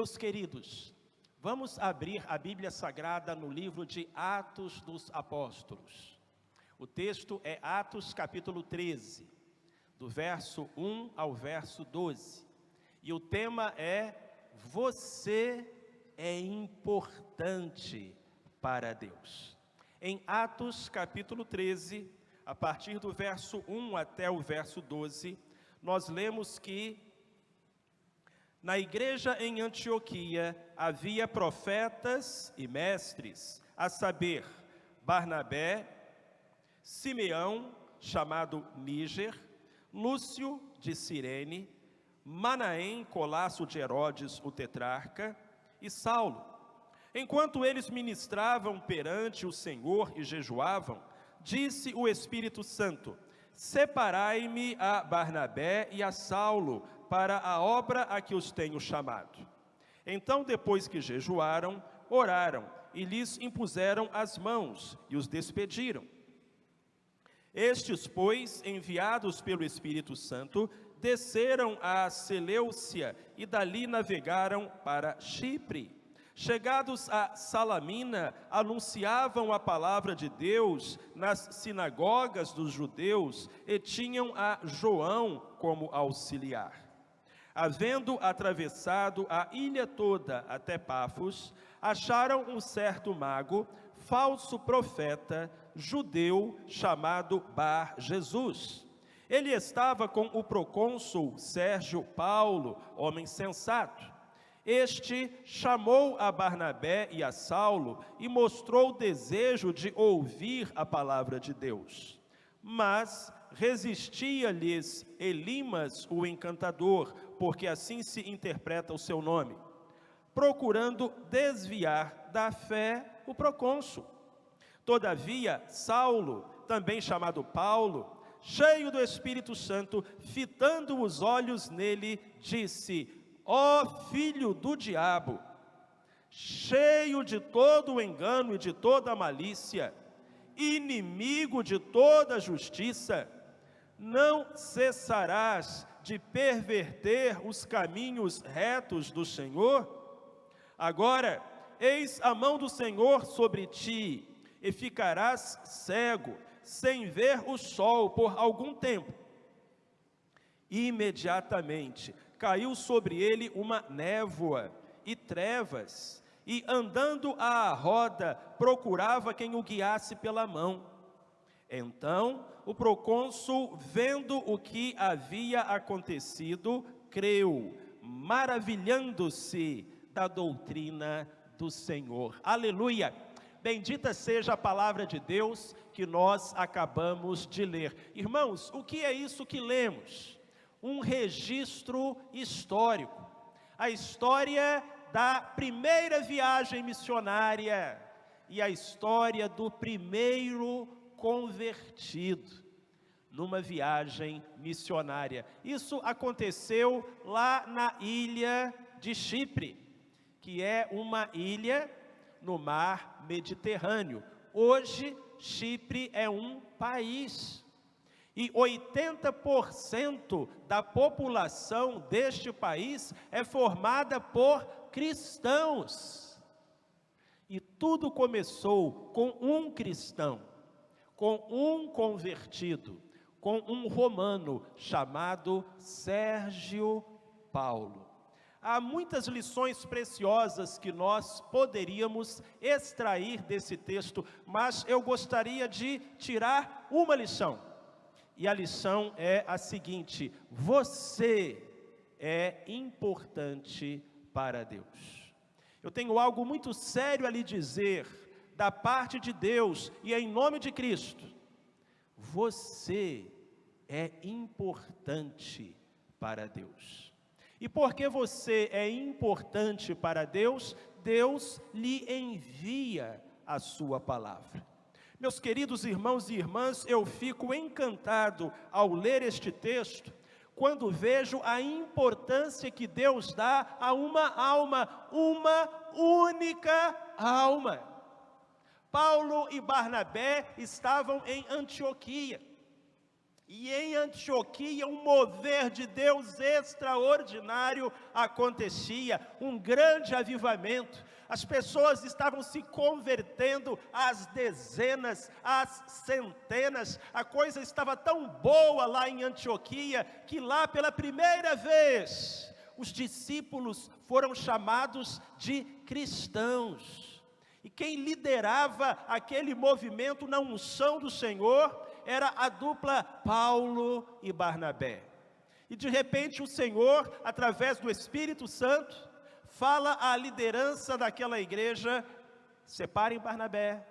Meus queridos, vamos abrir a Bíblia Sagrada no livro de Atos dos Apóstolos. O texto é Atos capítulo 13, do verso 1 ao verso 12. E o tema é: você é importante para Deus. Em Atos capítulo 13, a partir do verso 1 até o verso 12, nós lemos que na igreja em Antioquia havia profetas e mestres, a saber, Barnabé, Simeão, chamado Níger, Lúcio de Cirene, Manaém, colasso de Herodes, o tetrarca, e Saulo. Enquanto eles ministravam perante o Senhor e jejuavam, disse o Espírito Santo: separai-me a Barnabé e a Saulo para a obra a que os tenho chamado. Então, depois que jejuaram, oraram e lhes impuseram as mãos e os despediram. Estes, pois, enviados pelo Espírito Santo, desceram a Seleucia e dali navegaram para Chipre. Chegados a Salamina, anunciavam a palavra de Deus nas sinagogas dos judeus e tinham a João como auxiliar. Havendo atravessado a ilha toda até Pafos, acharam um certo mago, falso profeta, judeu, chamado Bar Jesus. Ele estava com o procônsul Sérgio Paulo, homem sensato. Este chamou a Barnabé e a Saulo e mostrou desejo de ouvir a palavra de Deus. Mas resistia-lhes Elimas, o encantador, porque assim se interpreta o seu nome, procurando desviar da fé o procônsul. Todavia, Saulo, também chamado Paulo, cheio do Espírito Santo, fitando os olhos nele, disse: ó filho do diabo, cheio de todo o engano e de toda a malícia, inimigo de toda a justiça, não cessarás de perverter os caminhos retos do Senhor? Agora, eis a mão do Senhor sobre ti, e ficarás cego, sem ver o sol por algum tempo. Imediatamente caiu sobre ele uma névoa e trevas, e andando à roda, procurava quem o guiasse pela mão. Então, o procônsul, vendo o que havia acontecido, creu, maravilhando-se da doutrina do Senhor. Aleluia! Bendita seja a palavra de Deus que nós acabamos de ler. Irmãos, o que é isso que lemos? Um registro histórico. A história da primeira viagem missionária e a história do primeiro convertido numa viagem missionária. Isso aconteceu lá na ilha de Chipre, que é uma ilha no mar Mediterrâneo. Hoje, Chipre é um país. E 80% da população deste país é formada por cristãos. E tudo começou com um cristão, com um convertido, com um romano chamado Sérgio Paulo. Há muitas lições preciosas que nós poderíamos extrair desse texto, mas eu gostaria de tirar uma lição. E a lição é a seguinte: você é importante para Deus. Eu tenho algo muito sério a lhe dizer, da parte de Deus e em nome de Cristo. Você é importante para Deus. E porque você é importante para Deus, Deus lhe envia a sua palavra. Meus queridos irmãos e irmãs, eu fico encantado ao ler este texto, quando vejo a importância que Deus dá a uma alma, uma única alma. Paulo e Barnabé estavam em Antioquia. E em Antioquia, um mover de Deus extraordinário acontecia, um grande avivamento. As pessoas estavam se convertendo às dezenas, às centenas. A coisa estava tão boa lá em Antioquia, que lá pela primeira vez, os discípulos foram chamados de cristãos. E quem liderava aquele movimento na unção do Senhor era a dupla Paulo e Barnabé. E de repente o Senhor, através do Espírito Santo, fala à liderança daquela igreja: separem Barnabé,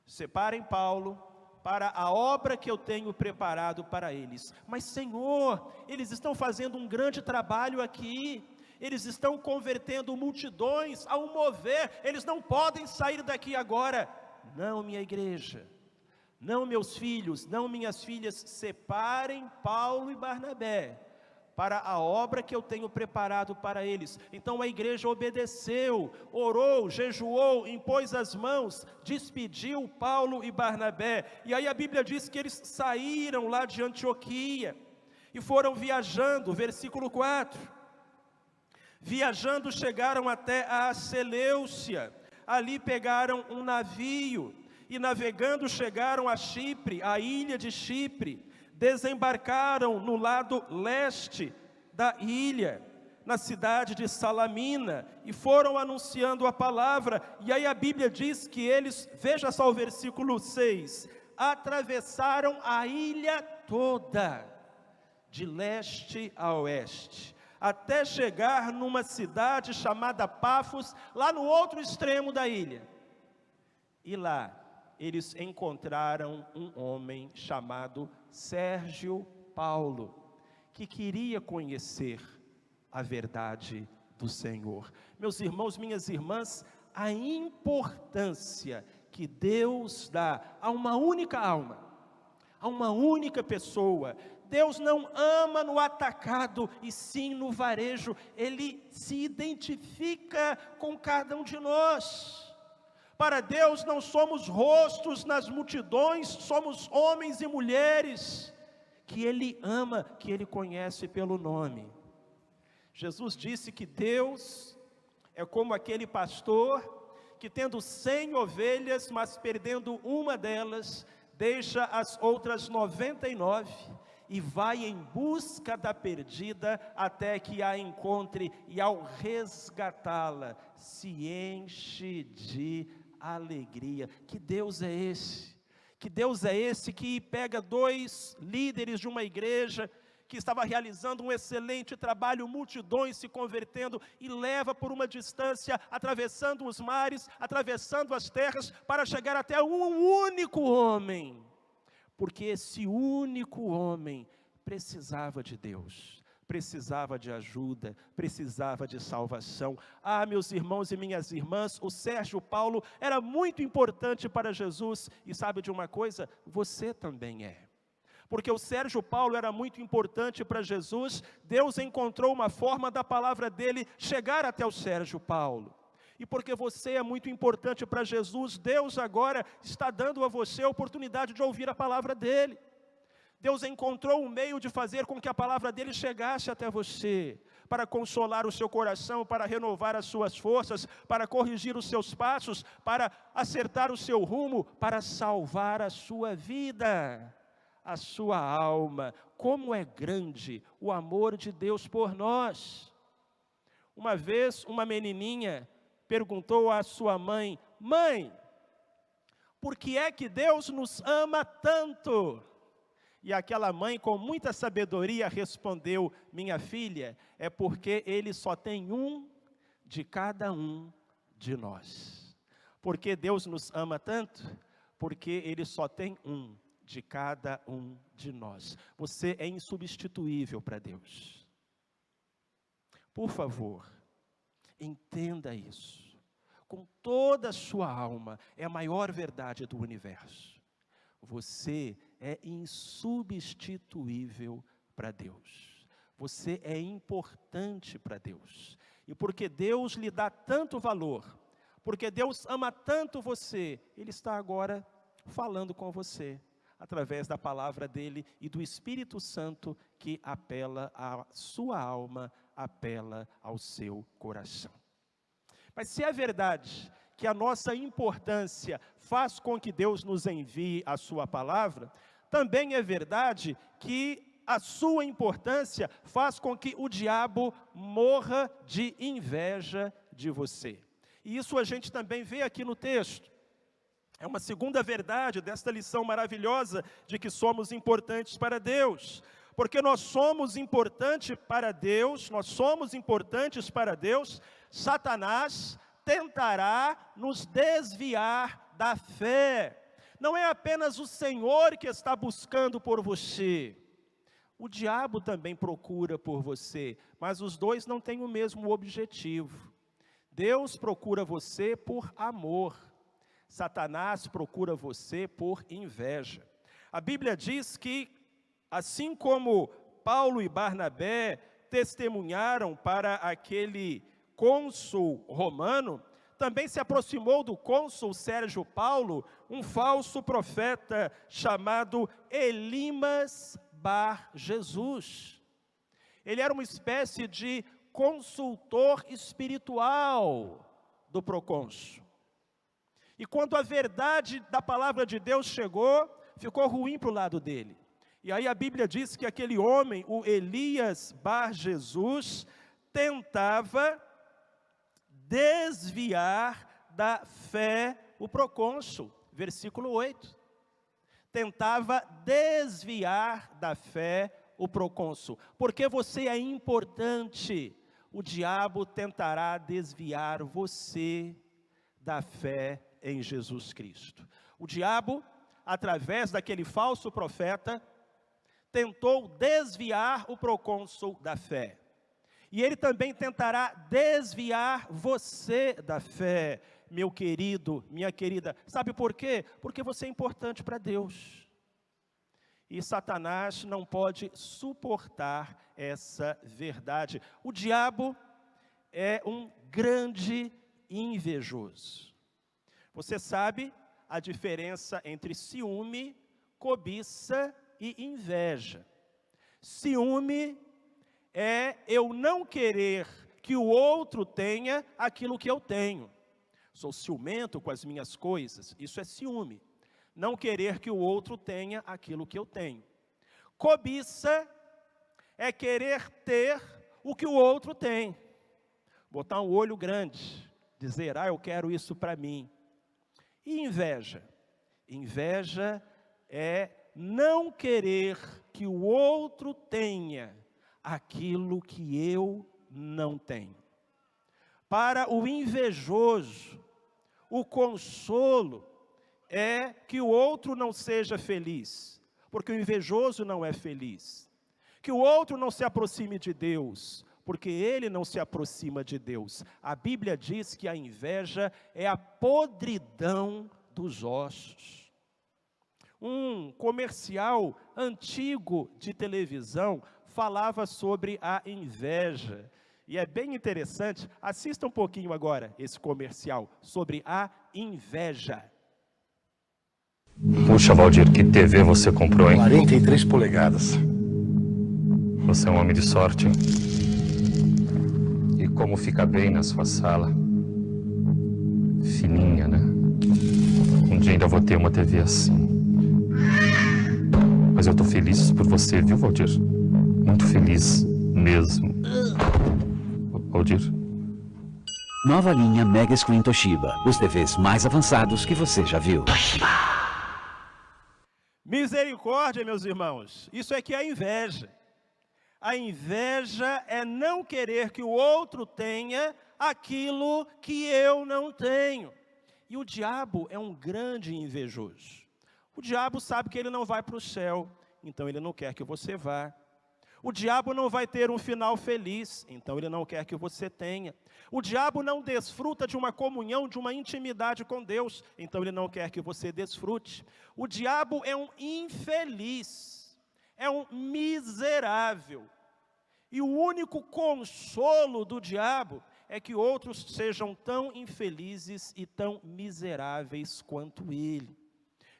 separem Paulo, para a obra que eu tenho preparado para eles. Mas Senhor, eles estão fazendo um grande trabalho aqui, eles estão convertendo multidões a um mover, eles não podem sair daqui agora. Não, minha igreja, não, meus filhos, não, minhas filhas, separem Paulo e Barnabé para a obra que eu tenho preparado para eles. Então a igreja obedeceu, orou, jejuou, impôs as mãos, despediu Paulo e Barnabé. E aí a Bíblia diz que eles saíram lá de Antioquia e foram viajando, versículo 4. Viajando chegaram até a Seleucia, ali pegaram um navio, e navegando chegaram a Chipre, a ilha de Chipre, desembarcaram no lado leste da ilha, na cidade de Salamina, e foram anunciando a palavra. E aí a Bíblia diz que eles, veja só o versículo 6, atravessaram a ilha toda, de leste a oeste, até chegar numa cidade chamada Pafos, lá no outro extremo da ilha. E lá eles encontraram um homem chamado Sérgio Paulo, que queria conhecer a verdade do Senhor. Meus irmãos, minhas irmãs, a importância que Deus dá a uma única alma, a uma única pessoa. Deus não ama no atacado, e sim no varejo. Ele se identifica com cada um de nós. Para Deus não somos rostos nas multidões, somos homens e mulheres que Ele ama, que Ele conhece pelo nome. Jesus disse que Deus é como aquele pastor que, tendo 100 ovelhas, mas perdendo uma delas, deixa as outras 99 e vai em busca da perdida até que a encontre, e ao resgatá-la, se enche de alegria. Que Deus é esse? Que Deus é esse que pega 2 líderes de uma igreja que estava realizando um excelente trabalho, multidões se convertendo, e leva por uma distância, atravessando os mares, atravessando as terras, para chegar até um único homem, porque esse único homem precisava de Deus, precisava de ajuda, precisava de salvação. Ah, meus irmãos e minhas irmãs, o Sérgio Paulo era muito importante para Jesus, e sabe de uma coisa? Você também é. Porque o Sérgio Paulo era muito importante para Jesus, Deus encontrou uma forma da palavra dele chegar até o Sérgio Paulo. E porque você é muito importante para Jesus, Deus agora está dando a você a oportunidade de ouvir a palavra dele. Deus encontrou um meio de fazer com que a palavra dele chegasse até você, para consolar o seu coração, para renovar as suas forças, para corrigir os seus passos, para acertar o seu rumo, para salvar a sua vida, a sua alma. Como é grande o amor de Deus por nós. Uma vez uma menininha perguntou à sua mãe: mãe, por que é que Deus nos ama tanto? E aquela mãe, com muita sabedoria, respondeu: minha filha, é porque Ele só tem um de cada um de nós. Por que Deus nos ama tanto? Porque Ele só tem um de cada um de nós. Você é insubstituível para Deus. Por favor, entenda isso. Com toda a sua alma, é a maior verdade do universo. Você é insubstituível para Deus. Você é importante para Deus. E porque Deus lhe dá tanto valor, porque Deus ama tanto você, Ele está agora falando com você, através da palavra dele e do Espírito Santo que apela à sua alma, apela ao seu coração. Mas se é verdade que a nossa importância faz com que Deus nos envie a sua palavra, também é verdade que a sua importância faz com que o diabo morra de inveja de você. E isso a gente também vê aqui no texto. É uma segunda verdade desta lição maravilhosa de que somos importantes para Deus. Porque nós somos importantes para Deus, Satanás tentará nos desviar da fé. Não é apenas o Senhor que está buscando por você. O diabo também procura por você, mas os dois não têm o mesmo objetivo. Deus procura você por amor. Satanás procura você por inveja. A Bíblia diz que, assim como Paulo e Barnabé testemunharam para aquele cônsul romano, também se aproximou do cônsul Sérgio Paulo um falso profeta chamado Elimas Bar Jesus. Ele era uma espécie de consultor espiritual do procônsul. E quando a verdade da palavra de Deus chegou, ficou ruim para o lado dele. E aí a Bíblia diz que aquele homem, o Elias Bar Jesus, tentava desviar da fé o procônsul. Versículo 8. Tentava desviar da fé o procônsul. Porque você é importante, o diabo tentará desviar você da fé em Jesus Cristo. O diabo, através daquele falso profeta, tentou desviar o procônsul da fé. E ele também tentará desviar você da fé, meu querido, minha querida. Sabe por quê? Porque você é importante para Deus. E Satanás não pode suportar essa verdade. O diabo é um grande invejoso. Você sabe a diferença entre ciúme, cobiça e inveja. Ciúme é eu não querer que o outro tenha aquilo que eu tenho. Sou ciumento com as minhas coisas, isso é ciúme. Não querer que o outro tenha aquilo que eu tenho. Cobiça é querer ter o que o outro tem. Botar um olho grande, dizer, eu quero isso para mim. E inveja? Inveja é não querer que o outro tenha aquilo que eu não tenho. Para o invejoso, o consolo é que o outro não seja feliz, porque o invejoso não é feliz. Que o outro não se aproxime de Deus, porque ele não se aproxima de Deus. A Bíblia diz que a inveja é a podridão dos ossos. Um comercial antigo de televisão falava sobre a inveja. E é bem interessante, assista um pouquinho agora esse comercial sobre a inveja. Puxa, Valdir, que TV você comprou, hein? 43 polegadas. Você é um homem de sorte, hein? E como fica bem na sua sala. Fininha, né? Um dia ainda vou ter uma TV assim. Mas eu tô feliz por você, viu, Valdir? Muito feliz mesmo. Valdir? Nova linha Mega Screen Toshiba. Os TVs mais avançados que você já viu. Misericórdia, meus irmãos. Isso é que é inveja. A inveja é não querer que o outro tenha aquilo que eu não tenho. E o diabo é um grande invejoso. O diabo sabe que ele não vai para o céu, então ele não quer que você vá. O diabo não vai ter um final feliz, então ele não quer que você tenha. O diabo não desfruta de uma comunhão, de uma intimidade com Deus, então ele não quer que você desfrute. O diabo é um infeliz, é um miserável. E o único consolo do diabo é que outros sejam tão infelizes e tão miseráveis quanto ele.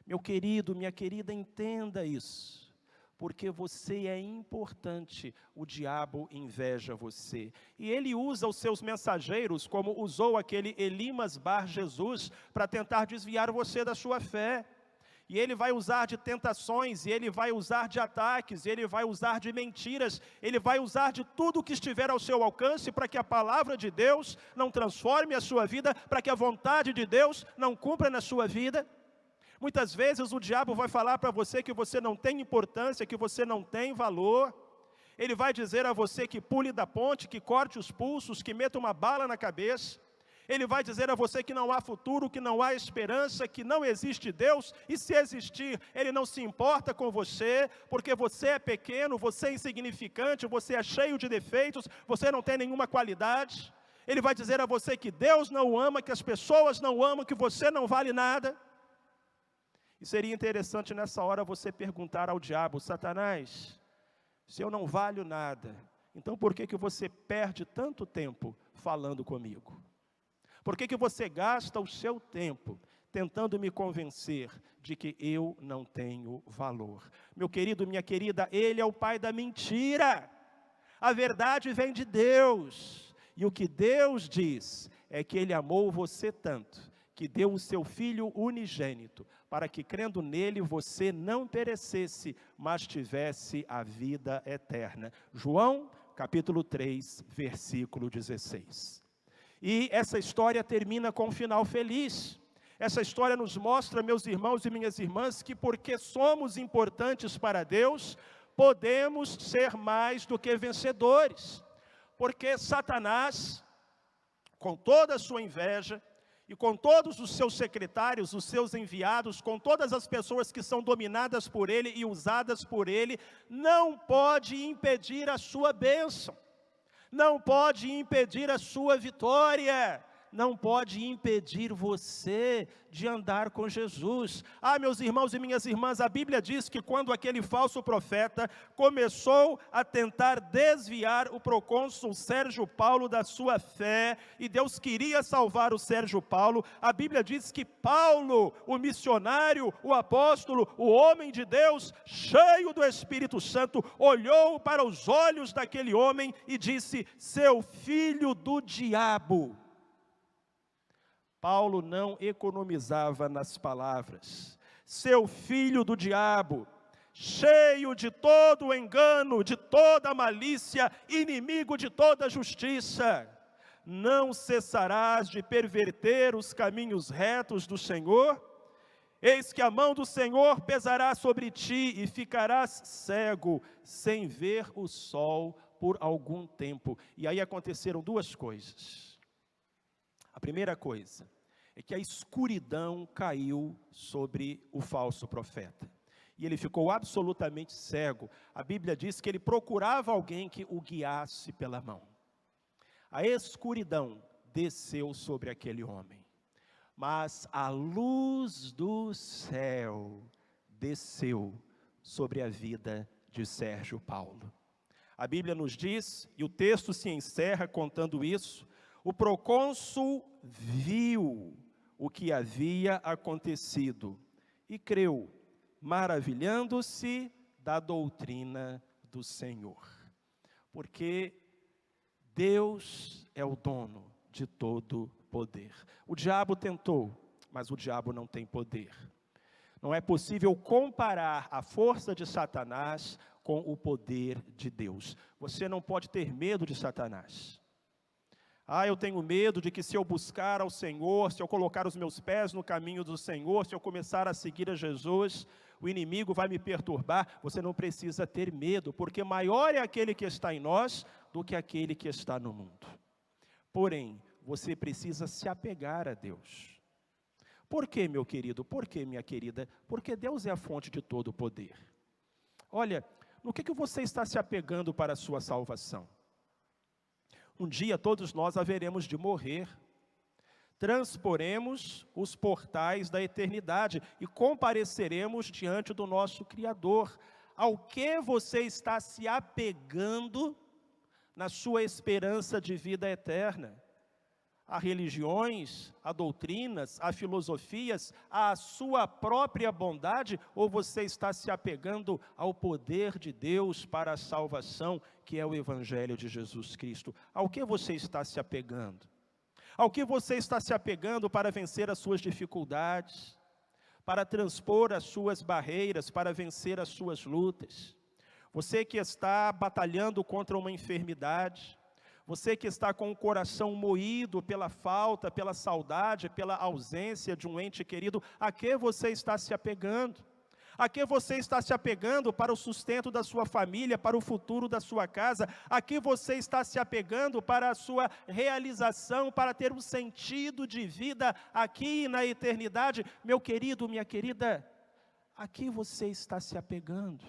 Meu querido, minha querida, entenda isso. Porque você é importante, o diabo inveja você. E ele usa os seus mensageiros, como usou aquele Elimas Bar Jesus, para tentar desviar você da sua fé. E ele vai usar de tentações, e ele vai usar de ataques, e ele vai usar de mentiras, ele vai usar de tudo que estiver ao seu alcance, para que a palavra de Deus não transforme a sua vida, para que a vontade de Deus não cumpra na sua vida. Muitas vezes o diabo vai falar para você que você não tem importância, que você não tem valor. Ele vai dizer a você que pule da ponte, que corte os pulsos, que meta uma bala na cabeça. Ele vai dizer a você que não há futuro, que não há esperança, que não existe Deus. E se existir, Ele não se importa com você, porque você é pequeno, você é insignificante, você é cheio de defeitos, você não tem nenhuma qualidade. Ele vai dizer a você que Deus não o ama, que as pessoas não o amam, que você não vale nada. E seria interessante nessa hora você perguntar ao diabo: Satanás, se eu não valho nada, então por que você perde tanto tempo falando comigo? Por que você gasta o seu tempo tentando me convencer de que eu não tenho valor? Meu querido, minha querida, ele é o pai da mentira. A verdade vem de Deus. E o que Deus diz é que Ele amou você tanto, que deu o seu Filho unigênito, para que crendo nele você não perecesse, mas tivesse a vida eterna. João, capítulo 3, versículo 16. E essa história termina com um final feliz. Essa história nos mostra, meus irmãos e minhas irmãs, que porque somos importantes para Deus, podemos ser mais do que vencedores. Porque Satanás, com toda a sua inveja, e com todos os seus secretários, os seus enviados, com todas as pessoas que são dominadas por ele e usadas por ele, não pode impedir a sua bênção, não pode impedir a sua vitória, não pode impedir você de andar com Jesus. Ah, meus irmãos e minhas irmãs, a Bíblia diz que quando aquele falso profeta começou a tentar desviar o procônsul Sérgio Paulo da sua fé, e Deus queria salvar o Sérgio Paulo, a Bíblia diz que Paulo, o missionário, o apóstolo, o homem de Deus, cheio do Espírito Santo, olhou para os olhos daquele homem e disse: seu filho do diabo. Paulo não economizava nas palavras. Seu filho do diabo, cheio de todo o engano, de toda a malícia, inimigo de toda a justiça, não cessarás de perverter os caminhos retos do Senhor? Eis que a mão do Senhor pesará sobre ti e ficarás cego, sem ver o sol por algum tempo. E aí aconteceram duas coisas. A primeira coisa é que a escuridão caiu sobre o falso profeta. E ele ficou absolutamente cego. A Bíblia diz que ele procurava alguém que o guiasse pela mão. A escuridão desceu sobre aquele homem. Mas a luz do céu desceu sobre a vida de Sérgio Paulo. A Bíblia nos diz, e o texto se encerra contando isso: o procônsul viu o que havia acontecido e creu, maravilhando-se da doutrina do Senhor. Porque Deus é o dono de todo poder. O diabo tentou, mas o diabo não tem poder. Não é possível comparar a força de Satanás com o poder de Deus. Você não pode ter medo de Satanás. Ah, eu tenho medo de que se eu buscar ao Senhor, se eu colocar os meus pés no caminho do Senhor, se eu começar a seguir a Jesus, o inimigo vai me perturbar. Você não precisa ter medo, porque maior é aquele que está em nós do que aquele que está no mundo. Porém, você precisa se apegar a Deus. Por quê, meu querido? Por quê, minha querida? Porque Deus é a fonte de todo o poder. Olha, no que você está se apegando para a sua salvação? Um dia todos nós haveremos de morrer, transporemos os portais da eternidade e compareceremos diante do nosso Criador. Ao que você está se apegando na sua esperança de vida eterna? a religiões, a doutrinas, a filosofias, à sua própria bondade, ou você está se apegando ao poder de Deus para a salvação, que é o Evangelho de Jesus Cristo? Ao que você está se apegando? Ao que você está se apegando para vencer as suas dificuldades, para transpor as suas barreiras, para vencer as suas lutas? Você que está batalhando contra uma enfermidade, você que está com o coração moído pela falta, pela saudade, pela ausência de um ente querido, a que você está se apegando? A que você está se apegando para o sustento da sua família, para o futuro da sua casa? A que você está se apegando para a sua realização, para ter um sentido de vida aqui na eternidade? Meu querido, minha querida, a que você está se apegando?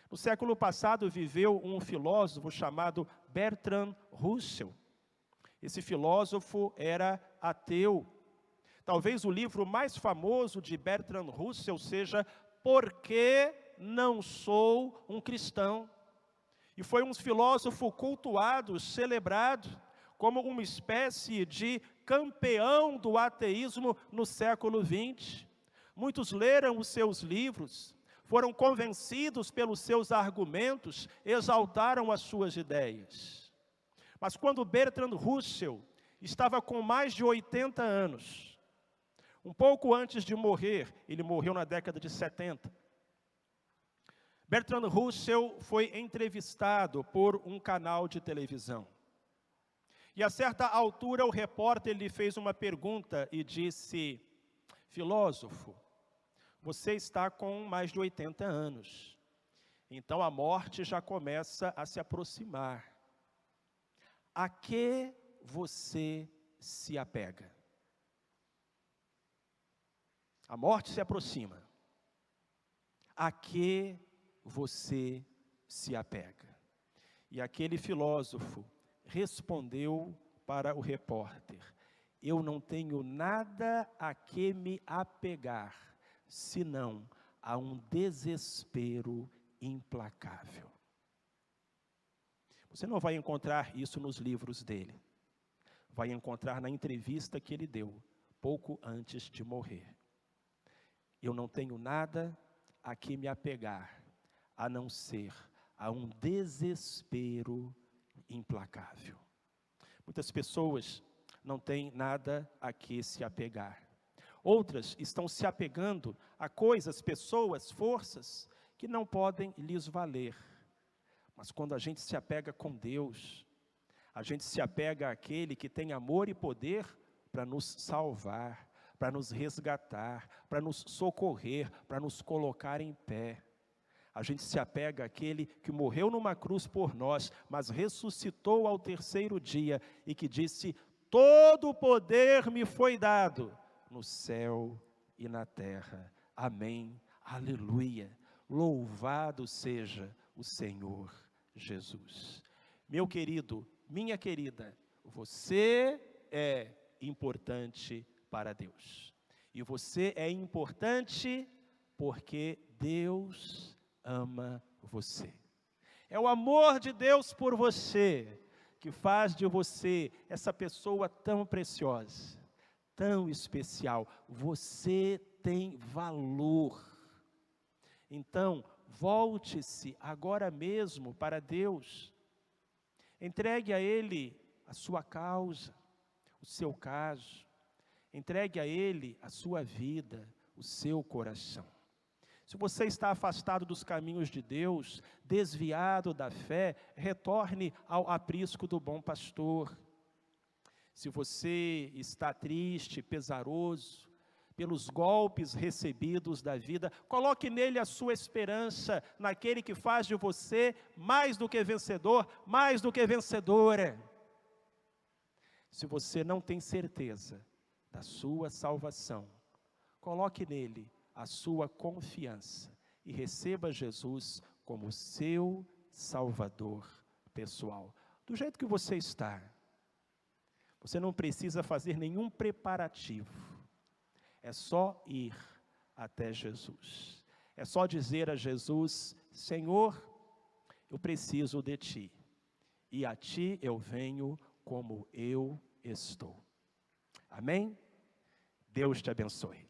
No século passado viveu um filósofo chamado Bertrand Russell. Esse filósofo era ateu. Talvez o livro mais famoso de Bertrand Russell seja Por que não sou um cristão? E foi um filósofo cultuado, celebrado, como uma espécie de campeão do ateísmo no século XX. Muitos leram os seus livros, foram convencidos pelos seus argumentos, exaltaram as suas ideias. Mas quando Bertrand Russell estava com mais de 80 anos, um pouco antes de morrer, ele morreu na década de 70, Bertrand Russell foi entrevistado por um canal de televisão. E a certa altura o repórter lhe fez uma pergunta e disse: filósofo, você está com mais de 80 anos, então a morte já começa a se aproximar. A que você se apega? A morte se aproxima. A que você se apega? E aquele filósofo respondeu para o repórter: eu não tenho nada a que me apegar, senão a um desespero implacável. Você não vai encontrar isso nos livros dele. Vai encontrar na entrevista que ele deu, pouco antes de morrer. Eu não tenho nada a que me apegar, a não ser a um desespero implacável. Muitas pessoas não têm nada a que se apegar. Outras estão se apegando a coisas, pessoas, forças que não podem lhes valer. Mas quando a gente se apega com Deus, a gente se apega àquele que tem amor e poder para nos salvar, para nos resgatar, para nos socorrer, para nos colocar em pé. A gente se apega àquele que morreu numa cruz por nós, mas ressuscitou ao terceiro dia e que disse: todo o poder me foi dado no céu e na terra. Amém. Aleluia. Louvado seja o Senhor Jesus. Meu querido, minha querida, você é importante para Deus. E você é importante porque Deus ama você. É o amor de Deus por você que faz de você essa pessoa tão preciosa, tão especial. Você tem valor. Então, volte-se agora mesmo para Deus. Entregue a Ele a sua causa, o seu caso. Entregue a Ele a sua vida, o seu coração. Se você está afastado dos caminhos de Deus, desviado da fé, retorne ao aprisco do bom pastor. Se você está triste, pesaroso, pelos golpes recebidos da vida, coloque nele a sua esperança, naquele que faz de você mais do que vencedor, mais do que vencedora. Se você não tem certeza da sua salvação, coloque nele a sua confiança e receba Jesus como seu Salvador pessoal. Do jeito que você está, você não precisa fazer nenhum preparativo. É só ir até Jesus. É só dizer a Jesus: Senhor, eu preciso de Ti. E a Ti eu venho como eu estou. Amém? Deus te abençoe.